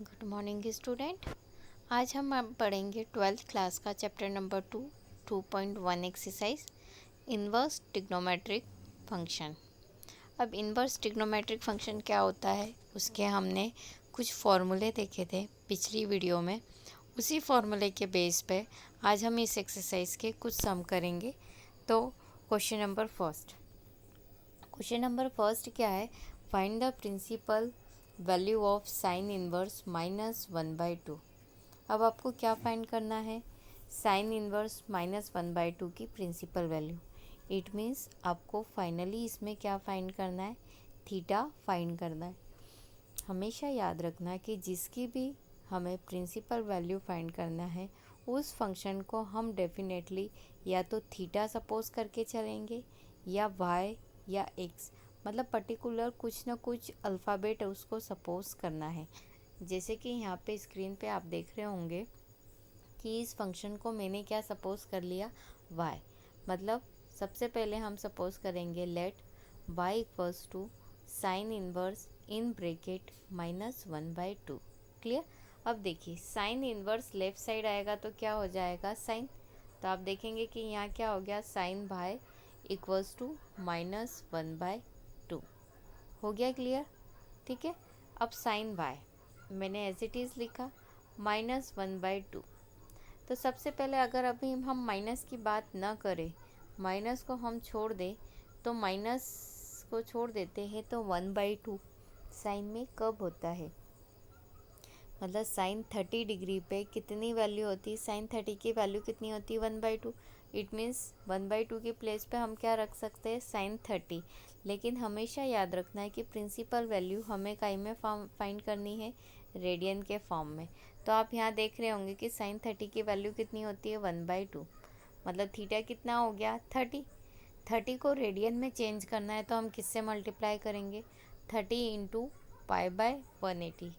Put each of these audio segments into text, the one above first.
Good morning student. आज हम पढ़ेंगे 12th क्लास का chapter number 2.1 exercise inverse trigonometric function. अब इन्वर्स ट्रिग्नोमेट्रिक फंक्शन क्या होता है, उसके हमने कुछ फॉर्मूले देखे थे पिछली वीडियो में। उसी फॉर्मूले के बेस पे आज हम इस एक्सरसाइज के कुछ सम करेंगे। तो क्वेश्चन नंबर फर्स्ट क्या है, find the principal value of sine inverse -1/2। अब आपको क्या फाइंड करना है, साइन इन्वर्स -1/2 की प्रिंसिपल वैल्यू। इट मीन्स आपको फाइनली इसमें क्या फाइंड करना है, थीटा फाइंड करना है। हमेशा याद रखना कि जिसकी भी हमें प्रिंसिपल वैल्यू फाइंड करना है उस फंक्शन को हम डेफिनेटली या तो थीटा सपोज करके चलेंगे या वाई या एक्स, मतलब पर्टिकुलर कुछ ना कुछ अल्फ़ाबेट उसको सपोज करना है। जैसे कि यहाँ पे स्क्रीन पे आप देख रहे होंगे कि इस फंक्शन को मैंने क्या सपोज कर लिया, y। मतलब सबसे पहले हम सपोज करेंगे let y equals to sine inverse in bracket -1/2। Clear. अब देखिए साइन इन्वर्स लेफ्ट साइड आएगा तो क्या हो जाएगा, साइन। तो आप देखेंगे कि यहाँ क्या हो गया, साइन बाय इक्वल्स टू -1/2 हो गया। क्लियर, ठीक है। अब साइन बाय मैंने एज इट इज़ लिखा -1/2। तो सबसे पहले अगर अभी हम माइनस की बात ना करें, माइनस को हम छोड़ दें, तो माइनस को छोड़ देते हैं तो 1/2 साइन में कब होता है, मतलब साइन 30 डिग्री पे कितनी वैल्यू होती है, साइन 30 की वैल्यू कितनी होती है, 1/2। इट मीन्स 1/2 की प्लेस पे हम क्या रख सकते हैं, साइन 30। लेकिन हमेशा याद रखना है कि प्रिंसिपल वैल्यू हमें काई में फाइंड करनी है, रेडियन के फॉर्म में। तो आप यहाँ देख रहे होंगे कि साइन 30 की वैल्यू कितनी होती है, 1/2। मतलब थीटा कितना हो गया, 30 को रेडियन में चेंज करना है तो हम किससे मल्टीप्लाई करेंगे, 30 इंटू π/180,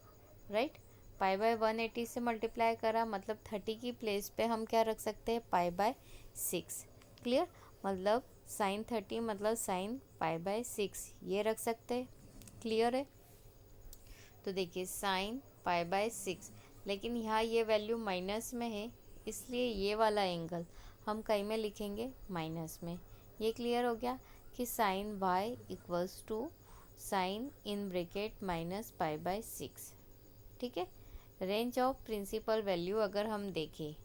राइट। π/180 से मल्टीप्लाई करा, मतलब 30 की प्लेस पे हम क्या रख सकते हैं, π/6। क्लियर। मतलब साइन 30 मतलब साइन π/6 ये रख सकते हैं। क्लियर है। तो देखिए साइन π/6, लेकिन यहाँ ये वैल्यू माइनस में है, इसलिए ये वाला एंगल हम कहीं में लिखेंगे माइनस में। ये क्लियर हो गया कि sine y equals to sine in bracket -π/6। ठीक है। रेंज ऑफ प्रिंसिपल वैल्यू अगर हम देखें,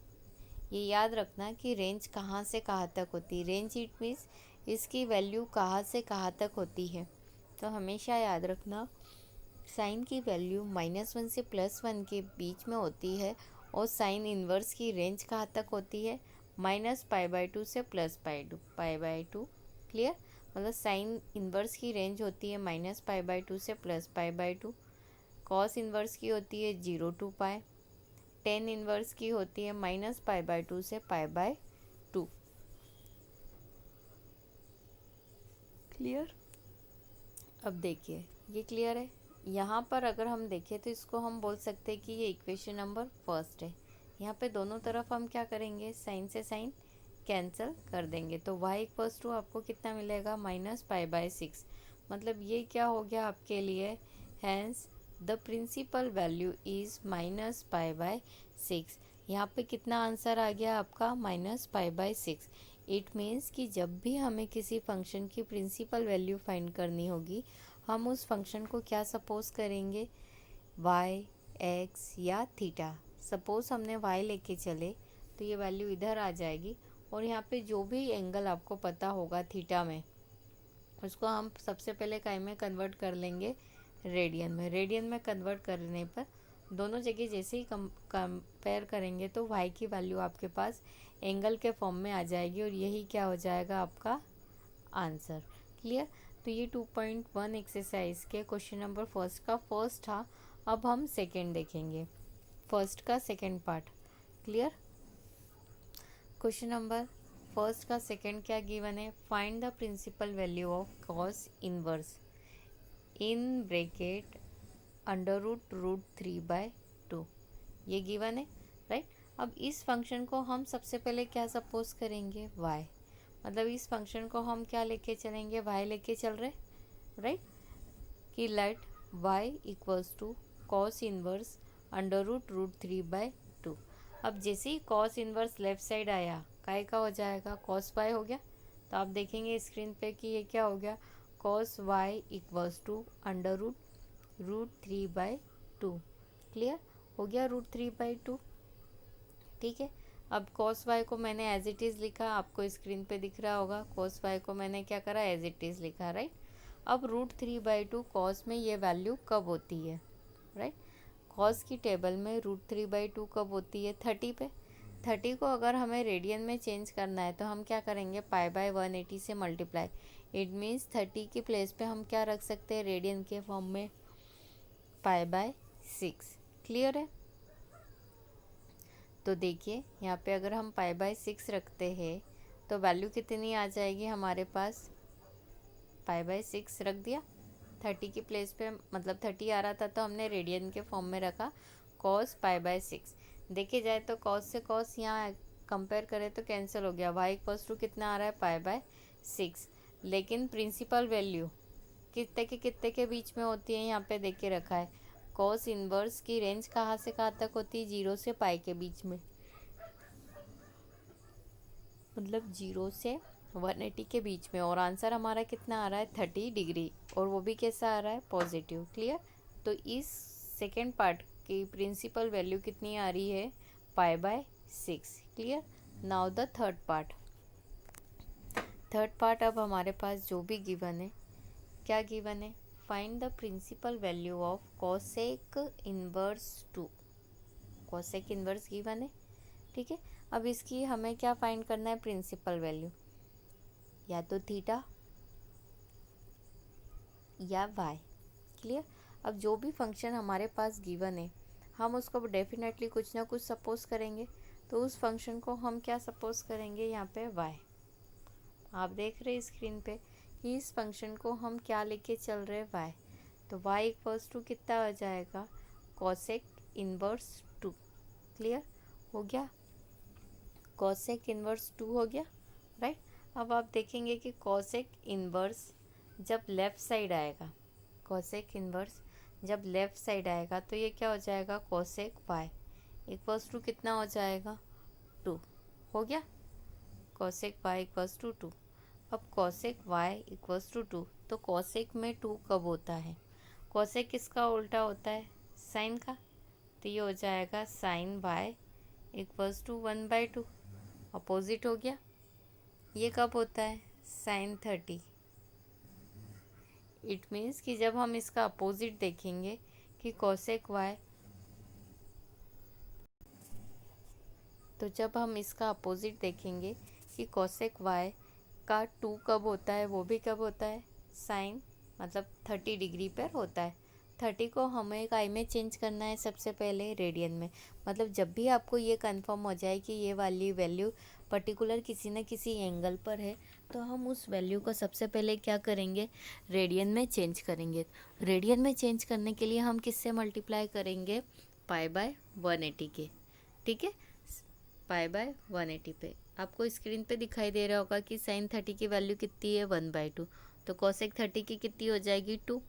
ये याद रखना कि रेंज कहाँ से कहाँ तक होती है। रेंज इट मीन्स इसकी वैल्यू कहाँ से कहाँ तक होती है। तो हमेशा याद रखना साइन की वैल्यू -1 से +1 के बीच में होती है और साइन इन्वर्स की रेंज कहाँ तक होती है, -π/2 से +π/2। क्लियर। मतलब साइन इन्वर्स की रेंज होती है -π/2 से +π/2। कॉस इन्वर्स की होती है 0 to π। टेन इन्वर्स की होती है -π/2 से π/2। क्लियर। अब देखिए ये क्लियर है। यहाँ पर अगर हम देखें तो इसको हम बोल सकते हैं कि ये इक्वेशन नंबर फर्स्ट है। यहाँ पे दोनों तरफ हम क्या करेंगे, साइन से साइन कैंसिल कर देंगे, तो y इक्वल्स टू आपको कितना मिलेगा, -π/6। मतलब ये क्या हो गया आपके लिए, hence the principal value is -π/6। यहाँ पे कितना आंसर आ गया आपका, -π/6। इट मीन्स कि जब भी हमें किसी फंक्शन की प्रिंसिपल वैल्यू फाइंड करनी होगी, हम उस फंक्शन को क्या सपोज करेंगे, y, x या थीटा। सपोज हमने y लेके चले तो ये वैल्यू इधर आ जाएगी, और यहाँ पे जो भी एंगल आपको पता होगा थीटा में, उसको हम सबसे पहले काय में कन्वर्ट कर लेंगे, रेडियन में। रेडियन में कन्वर्ट करने पर दोनों जगह जैसे ही कंपेयर करेंगे तो y की वैल्यू आपके पास एंगल के फॉर्म में आ जाएगी, और यही क्या हो जाएगा आपका आंसर। क्लियर। तो ये 2.1 एक्सरसाइज के क्वेश्चन नंबर फर्स्ट का फर्स्ट था। अब हम सेकंड देखेंगे, फर्स्ट का second part. Clear. Question number first का सेकंड क्या गिवन है, find the principal value of cos inverse in bracket √√3/2। ये गिवन है, राइट। अब इस फंक्शन को हम सबसे पहले क्या सपोज करेंगे, y। मतलब इस फंक्शन को हम क्या लेके चलेंगे, y लेके चल रहे, राइट। कि let y equals to cos inverse √√3/2। अब जैसे ही कॉस इन्वर्स लेफ्ट साइड आया, काय का हो जाएगा, cos y हो गया। तो आप देखेंगे स्क्रीन पे कि ये क्या हो गया, cos y equals to √√3/2। Clear हो गया, √3/2। ठीक है। अब cos y को मैंने एज इट इज़ लिखा, आपको स्क्रीन पे दिख रहा होगा। cos y को मैंने क्या करा, एज इट इज़ लिखा, राइट। अब √3/2 कॉस में ये वैल्यू कब होती है, राइट। कॉस की टेबल में √3/2 कब होती है, 30 पे। 30 को अगर हमें रेडियन में चेंज करना है तो हम क्या करेंगे, π/180 से मल्टीप्लाई। इट मीन्स 30 की प्लेस पे हम क्या रख सकते हैं, रेडियन के फॉर्म में π/6। क्लियर है। तो देखिए यहाँ पे अगर हम π/6 रखते हैं तो वैल्यू कितनी आ जाएगी हमारे पास, π/6 रख दिया, 30 की प्लेस पे, मतलब 30 आ रहा था तो हमने रेडियन के फॉर्म में रखा cos π/6। देखे जाए तो cos से cos यहाँ कंपेयर करें तो कैंसिल हो गया, y इक्वल्स टू कितना आ रहा है, π/6। लेकिन प्रिंसिपल वैल्यू कितने के बीच में होती है, यहाँ पे देख के रखा है। cos इनवर्स की रेंज कहाँ से कहाँ तक होती है, 0 से पाई के बीच में, मतलब 0 से 180 के बीच में। और आंसर हमारा कितना आ रहा है, 30 डिग्री, और वो भी कैसा आ रहा है, पॉजिटिव। क्लियर। तो इस सेकेंड पार्ट की प्रिंसिपल वैल्यू कितनी आ रही है, π/6। Clear. Now the third part. Third part अब हमारे पास जो भी गिवन है, क्या गिवन है, find the principal value of cosec inverse 2। Cosec inverse given है, ठीक है। अब इसकी हमें क्या फाइंड करना है, प्रिंसिपल वैल्यू, या तो थीटा या y। क्लियर। अब जो भी फंक्शन हमारे पास गिवन है, हम उसको डेफिनेटली कुछ ना कुछ सपोज करेंगे। तो उस फंक्शन को हम क्या सपोज करेंगे, यहाँ पे y। आप देख रहे हैं स्क्रीन पे कि इस फंक्शन को हम क्या लेके चल रहे हैं, y। तो y इक्वल्स टू कितना हो जाएगा, कोसेक इनवर्स 2। क्लियर हो गया, कोसेक इनवर्स 2 हो गया, राइट। अब आप देखेंगे कि कोसेक इनवर्स जब लेफ़्ट साइड आएगा, कोसेक इनवर्स जब लेफ़्ट साइड आएगा तो ये क्या हो जाएगा, कोसेक y इक्वल्स टू कितना हो जाएगा, 2। हो गया, कोसेक y इक्वल्स टू 2। अब कोसेक y इक्वल्स टू 2, तो कोसेक में 2 कब होता है, कोसेक किसका उल्टा होता है, साइन का। तो ये हो जाएगा sine y equals to 1/2, opposite हो गया। ये कब होता है, साइन 30। इट मीन्स कि जब हम इसका अपोजिट देखेंगे कि कोसेक y, तो जब हम इसका अपोजिट देखेंगे कि कोसेक y का 2 कब होता है, वो भी कब होता है, साइन, मतलब 30 डिग्री पर होता है। 30 को हमें काय में चेंज करना है, सबसे पहले रेडियन में। मतलब जब भी आपको ये कंफर्म हो जाए कि ये वाली वैल्यू पर्टिकुलर किसी न किसी एंगल पर है, तो हम उस वैल्यू को सबसे पहले क्या करेंगे, रेडियन में चेंज करेंगे। रेडियन में चेंज करने के लिए हम किससे मल्टीप्लाई करेंगे, π/180 के, ठीक है। π/180 पे आपको स्क्रीन पे दिखाई दे रहा होगा कि साइन 30 की वैल्यू कितनी है, 1/2। तो कोसेक 30 की कितनी हो जाएगी, 2।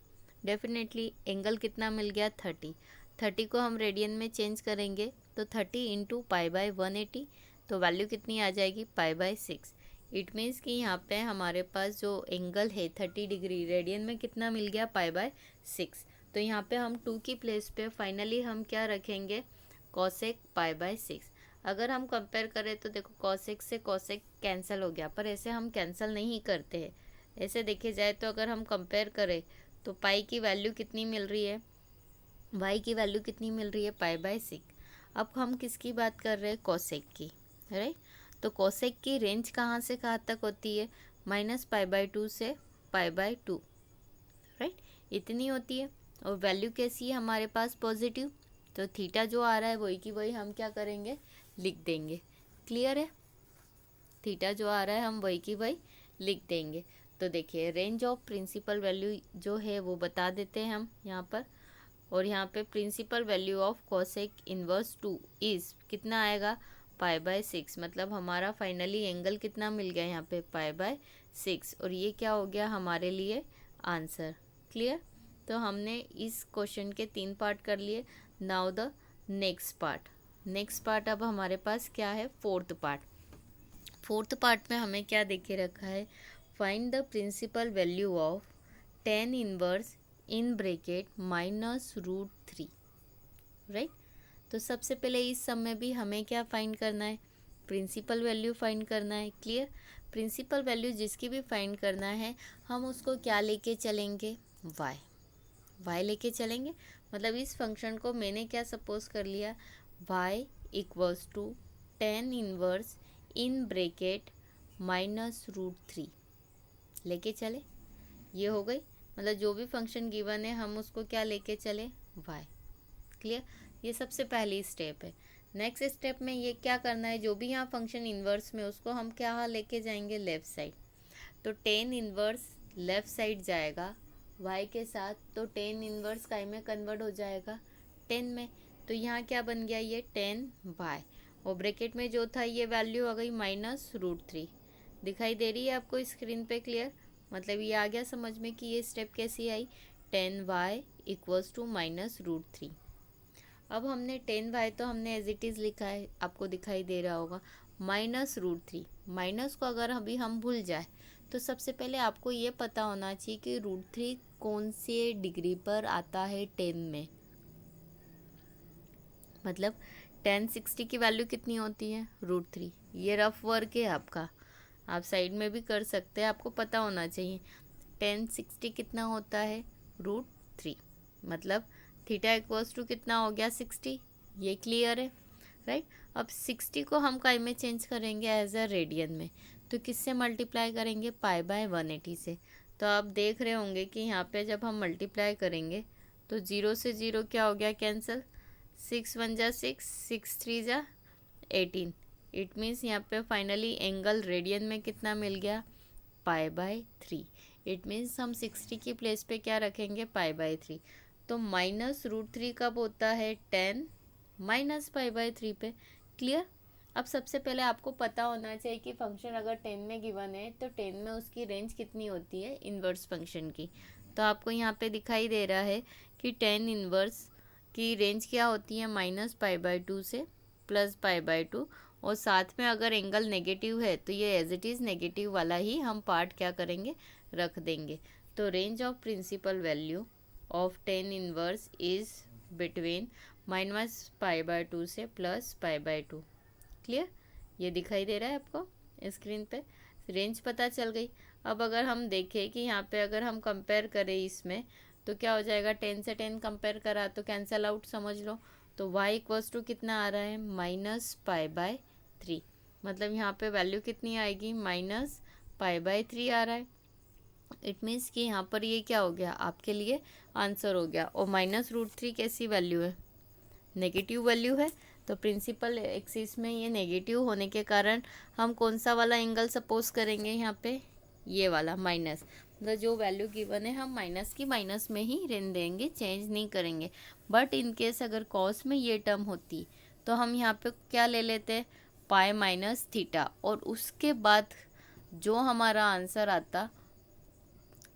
डेफिनेटली एंगल कितना मिल गया, 30। 30 को हम रेडियन में चेंज करेंगे तो 30 इंटू π/180, तो वैल्यू कितनी आ जाएगी, π/6। इट मीन्स कि यहाँ पे हमारे पास जो एंगल है 30 डिग्री, रेडियन में कितना मिल गया, π/6। तो यहाँ पे हम 2 की प्लेस पे फाइनली हम क्या रखेंगे, कोसेक π/6। अगर हम कंपेयर करें तो देखो कोसेक से कोसेक कैंसिल हो गया, पर ऐसे हम कैंसिल नहीं करते हैं। ऐसे देखे जाए तो अगर हम कंपेयर करें तो पाई की वैल्यू कितनी मिल रही है, वाई की वैल्यू कितनी मिल रही है, π/6। अब हम किसकी बात कर रहे हैं, कोसेक की, राइट। तो कोसेक की रेंज कहाँ से कहाँ तक होती है, -π/2 से π/2, राइट, इतनी होती है। और वैल्यू कैसी है हमारे पास, पॉजिटिव। तो थीटा जो आ रहा है वही की वही हम क्या करेंगे, लिख देंगे। क्लियर है, थीटा जो आ रहा है हम वही की वही लिख देंगे। तो देखिए रेंज ऑफ प्रिंसिपल वैल्यू जो है वो बता देते हैं हम यहाँ पर। और यहाँ पे principal value of cosec inverse 2 is कितना आएगा, π/6। मतलब हमारा फाइनली एंगल कितना मिल गया यहाँ पे, π/6। और ये क्या हो गया हमारे लिए आंसर। क्लियर। तो हमने इस क्वेश्चन के 3 पार्ट कर लिए। नाउ द नेक्स्ट पार्ट अब हमारे पास क्या है, फोर्थ पार्ट में हमें क्या दे के रखा है, find the principal value of tan inverse in bracket minus root three, right. तो सबसे पहले इस सम में भी हमें क्या फाइंड करना है, प्रिंसिपल वैल्यू फाइंड करना है। क्लियर। प्रिंसिपल वैल्यू जिसकी भी फाइंड करना है हम उसको क्या लेके चलेंगे, वाई लेके चलेंगे। मतलब इस फंक्शन को मैंने क्या सपोज कर लिया, y equals to ten inverse in bracket minus root three लेके चले, ये हो गई। मतलब जो भी फंक्शन गिवन है हम उसको क्या लेके चले, y। क्लियर। ये सबसे पहली स्टेप है। नेक्स्ट स्टेप में ये क्या करना है, जो भी यहाँ फंक्शन इन्वर्स में उसको हम क्या लेके जाएंगे, लेफ्ट साइड। तो टेन इन्वर्स लेफ्ट साइड जाएगा y के साथ, तो टेन इन्वर्स काय में कन्वर्ट हो जाएगा, 10 में। तो यहाँ क्या बन गया, ये 10y, और ब्रैकेट में जो था ये वैल्यू आ गई माइनस रूट थ्री। दिखाई दे रही है आपको स्क्रीन पे, क्लियर। मतलब ये आ गया समझ में कि ये स्टेप कैसी आई, 10y equals to minus root three. अब हमने 10y तो हमने एज इट इज़ लिखा है, आपको दिखाई दे रहा होगा, माइनस रूट थ्री। माइनस को अगर अभी हम भूल जाए तो सबसे पहले आपको ये पता होना चाहिए कि रूट थ्री कौन से डिग्री पर आता है 10 में। मतलब 1060 की वैल्यू कितनी होती है, रूट थ्री। ये रफ वर्क है आपका, आप साइड में भी कर सकते हैं, आपको पता होना चाहिए 1060 कितना होता है, रूट थ्री। मतलब थीटा इक्वल्स टू कितना हो गया, 60। ये क्लियर है, राइट। अब 60 को हम काय में चेंज करेंगे, एज अ रेडियन में। तो किससे मल्टीप्लाई करेंगे, पाई बाय 180 से। तो आप देख रहे होंगे कि यहाँ पे जब हम मल्टीप्लाई करेंगे तो 0 से 0 क्या हो गया, कैंसिल। 6 1 जा 6, 6 3 जा 18। इट मीन्स यहाँ पे फाइनली एंगल रेडियन में कितना मिल गया, पाई बाय 3। इट मीन्स हम 60 की प्लेस पे क्या रखेंगे, पाई बाय 3। तो माइनस रूट थ्री कब होता है, 10 माइनस पाई बाय 3 पे। क्लियर। अब सबसे पहले आपको पता होना चाहिए कि फंक्शन अगर 10 में गिवन है तो 10 में उसकी रेंज कितनी होती है, इन्वर्स फंक्शन की। तो आपको यहाँ पे दिखाई दे रहा है कि 10 इन्वर्स की रेंज क्या होती है, माइनस पाई बाय 2 से प्लस पाई बाय 2। और साथ में अगर एंगल नेगेटिव है तो ये एज इट इज़ नेगेटिव वाला ही हम पार्ट क्या करेंगे, रख देंगे। तो range of principal value of 10 inverse is between minus pi by 2 से प्लस पाई बाय 2। क्लियर। ये दिखाई दे रहा है आपको स्क्रीन पे, रेंज पता चल गई। अब अगर हम देखें कि यहाँ पे अगर हम कंपेयर करें इसमें तो क्या हो जाएगा, 10 से 10 कंपेयर करा तो कैंसल आउट समझ लो। तो y इक्वल्स टू कितना आ रहा है, माइनस पाई बाय 3। मतलब यहाँ पे वैल्यू कितनी आएगी, माइनस पाई बाय 3 आ रहा है। इट मीन्स कि यहाँ पर ये क्या हो गया, आपके लिए आंसर हो गया। और माइनस रूट थ्री कैसी वैल्यू है, नेगेटिव वैल्यू है। तो प्रिंसिपल एक्सिस में ये नेगेटिव होने के कारण हम कौन सा वाला एंगल सपोज करेंगे यहाँ पे, ये वाला माइनस। मतलब जो वैल्यू गिवन है हम माइनस की माइनस में ही रहने देंगे, चेंज नहीं करेंगे। बट इन केस अगर कॉस में ये टर्म होती तो हम यहाँ पे क्या ले लेते, पाई माइनस थीटा, और उसके बाद जो हमारा आंसर आता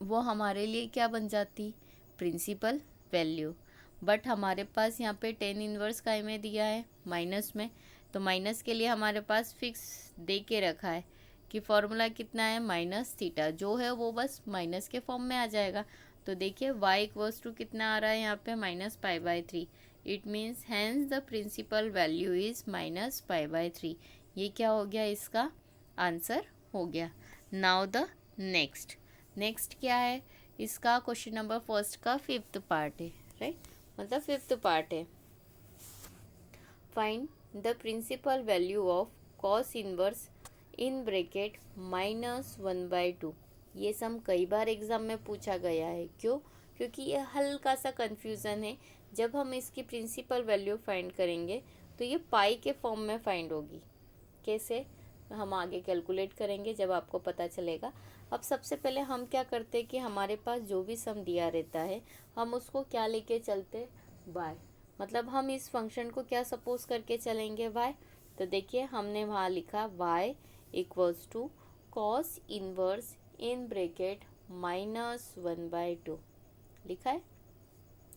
वो हमारे लिए क्या बन जाती, प्रिंसिपल वैल्यू। बट हमारे पास यहाँ पे 10 इनवर्स काय में दिया है, माइनस में। तो माइनस के लिए हमारे पास फिक्स दे के रखा है कि फॉर्मूला कितना है, माइनस थीटा। जो है वो बस माइनस के फॉर्म में आ जाएगा। तो देखिए y इक्वल्स टू कितना आ रहा है यहाँ पे, minus pi by 3। It means hence the principal value is minus pi by 3। ये क्या हो गया, इसका आंसर हो गया। नाउ द नेक्स्ट क्या है इसका, क्वेश्चन नंबर फर्स्ट का फिफ्थ पार्ट है, राइट। मतलब फिफ्थ पार्ट है, find the principal value of cos inverse in bracket minus 1/2। ये सम कई बार एग्जाम में पूछा गया है, क्यों, क्योंकि ये हल्का सा कंफ्यूजन है। जब हम इसकी प्रिंसिपल वैल्यू फाइंड करेंगे तो ये पाई के फॉर्म में फाइंड होगी। कैसे, हम आगे कैलकुलेट करेंगे जब आपको पता चलेगा। अब सबसे पहले हम क्या करते हैं कि हमारे पास जो भी सम दिया रहता है हम उसको क्या लेके चलते, y। मतलब हम इस फंक्शन को क्या सपोज करके चलेंगे, y। तो देखिए हमने वहाँ लिखा y equals to cos inverse in bracket minus 1/2 लिखा है।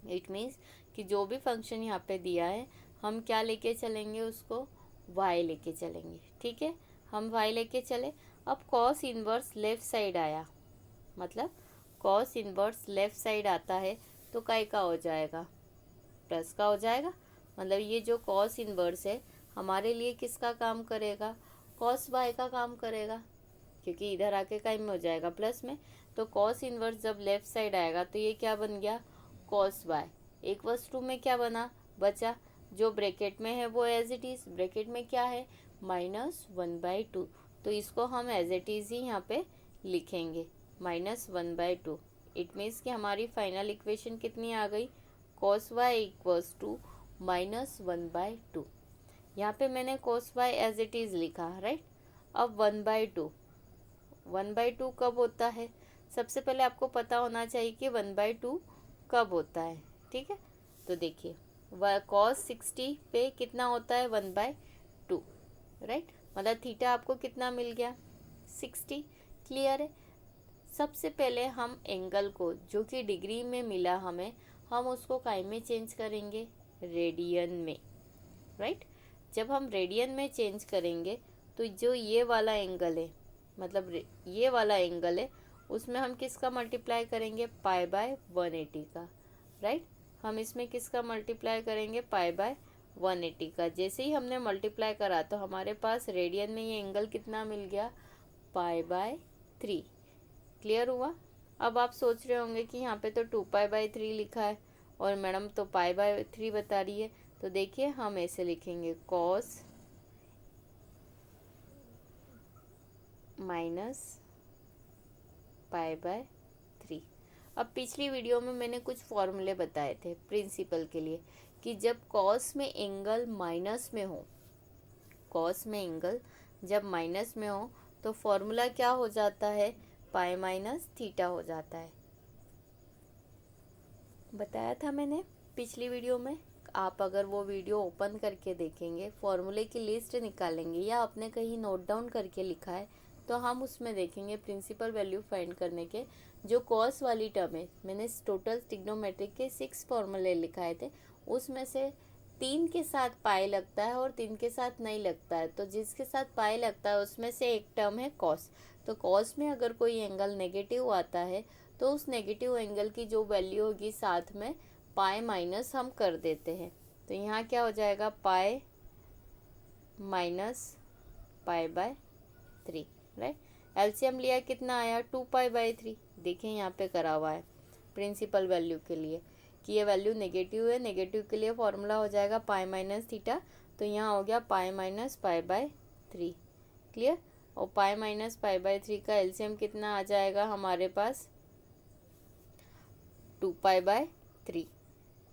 इट मीन्स कि जो भी फंक्शन यहाँ पे दिया है हम क्या लेके चलेंगे उसको, y लेके चलेंगे। ठीक है, हम y लेके चले। अब कॉस इन्वर्स लेफ़्ट साइड आया, मतलब कॉस इन्वर्स लेफ़्ट साइड आता है तो काय का हो जाएगा, प्लस का हो जाएगा। मतलब ये जो कॉस इन्वर्स है हमारे लिए किसका काम करेगा, कॉस वाई का काम करेगा, क्योंकि इधर आके काय में हो जाएगा प्लस में। तो कॉस इन्वर्स जब लेफ़्ट साइड आएगा तो ये क्या बन गया, कॉस वाई। एक वस टू में क्या बना, बचा जो ब्रैकेट में है वो एज इट इज़, ब्रैकेट में क्या है -1/2, तो इसको हम एज इट इज़ ही यहाँ पे लिखेंगे -1/2। इट मीन्स कि हमारी फाइनल इक्वेशन कितनी आ गई, cos y इक्वल्स टू -1/2। यहाँ पे मैंने cos y as it is लिखा, राइट। अब 1/2, 1/2 कब होता है, सबसे पहले आपको पता होना चाहिए कि 1/2 कब होता है। ठीक है, तो देखिए cos 60 पे कितना होता है 1/2, राइट। मतलब थीटा आपको कितना मिल गया 60। क्लियर है। सबसे पहले हम एंगल को जो कि डिग्री में मिला हमें, हम उसको काय में चेंज करेंगे, रेडियन में, राइट। जब हम रेडियन में चेंज करेंगे तो जो ये वाला एंगल है, मतलब ये वाला एंगल है, उसमें हम किसका मल्टीप्लाई करेंगे, π/180 का, राइट। हम इसमें किसका मल्टीप्लाई करेंगे, π/180 का। जैसे ही हमने मल्टीप्लाई करा तो हमारे पास रेडियन में ये एंगल कितना मिल गया, π/3। क्लियर हुआ। अब आप सोच रहे होंगे कि यहाँ पे तो 2π/3 लिखा है और मैडम तो π/3 बता रही है, तो देखिए हम ऐसे लिखेंगे cos -π/3। अब पिछली वीडियो में मैंने कुछ फॉर्मूले बताए थे प्रिंसिपल के लिए कि जब कॉस में एंगल माइनस में हो, कॉस में एंगल जब माइनस में हो तो फॉर्मूला क्या हो जाता है, π-θ हो जाता है। बताया था मैंने पिछली वीडियो में। आप अगर वो वीडियो ओपन करके देखेंगे, फॉर्मूले की लिस्ट निकालेंगे या आपने कहीं नोट डाउन करके लिखा है, तो हम उसमें देखेंगे प्रिंसिपल वैल्यू फाइंड करने के जो कॉस वाली टर्म है। मैंने टोटल ट्रिग्नोमेट्रिक के 6 फॉर्मूले लिखाए थे, उसमें से 3 के साथ पाई लगता है और 3 के साथ नहीं लगता है। तो जिसके साथ पाई लगता है उसमें से एक टर्म है कॉस। तो कॉस में अगर कोई एंगल नेगेटिव आता है तो उस नेगेटिव एंगल की जो वैल्यू होगी साथ में पाई माइनस हम कर देते हैं। तो यहाँ क्या हो जाएगा, पाई -π/3, राइट। एलसीएम लिया कितना आया, 2π/3। देखें यहाँ पे करा हुआ है प्रिंसिपल वैल्यू के लिए कि ये वैल्यू नेगेटिव है, नेगेटिव के लिए फॉर्मूला हो जाएगा π-θ। तो यहाँ हो गया π-π/3। क्लियर। और π-π/3 का एलसीएम कितना आ जाएगा हमारे पास, 2π/3।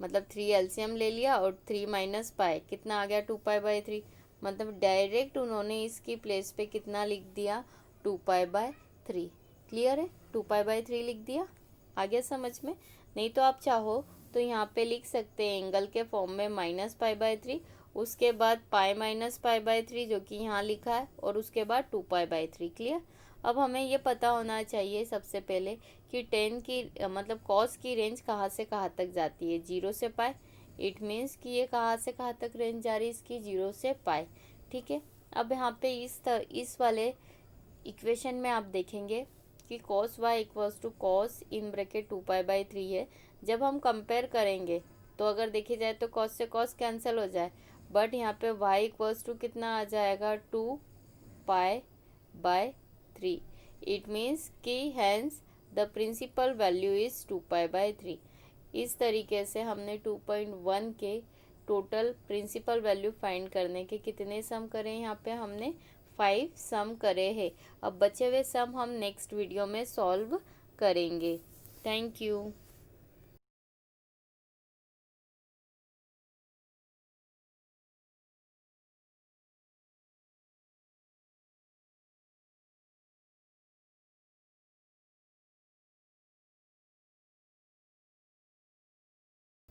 मतलब 3 एलसीएम ले लिया और 3 - π कितना आ गया, 2π/3। मतलब डायरेक्ट उन्होंने इसकी प्लेस पे कितना लिख दिया, 2π/3। क्लियर है, 2π/3 लिख दिया। आ गया समझ में। नहीं तो आप चाहो तो यहाँ पे लिख सकते हैं एंगल के फॉर्म में -π/3, उसके बाद π-π/3 जो कि यहाँ लिखा है, और उसके बाद 2π/3। क्लियर। अब हमें ये पता होना चाहिए सबसे पहले कि टेन की मतलब कॉस की रेंज कहाँ से कहाँ तक जाती है, 0 से पाई। इट मीन्स कि ये कहाँ से कहाँ तक रेंज जा रही है इसकी, 0 से पाई। ठीक है। अब यहाँ पे इस वाले इक्वेशन में आप देखेंगे कि cos y equals to cos in bracket 2π/3 है। जब हम कंपेयर करेंगे तो अगर देखी जाए तो cos से cos कैंसिल हो जाए, बट यहाँ पे y इक्वल्स टू कितना आ जाएगा, 2π/3। इट मीन्स कि hence the principal value is 2π/3। इस तरीके से हमने 2.1 के टोटल प्रिंसिपल वैल्यू फाइंड करने के कितने सम करे, यहाँ पे हमने 5 सम करे हैं। अब बचे हुए सम हम नेक्स्ट वीडियो में सॉल्व करेंगे। Thank you.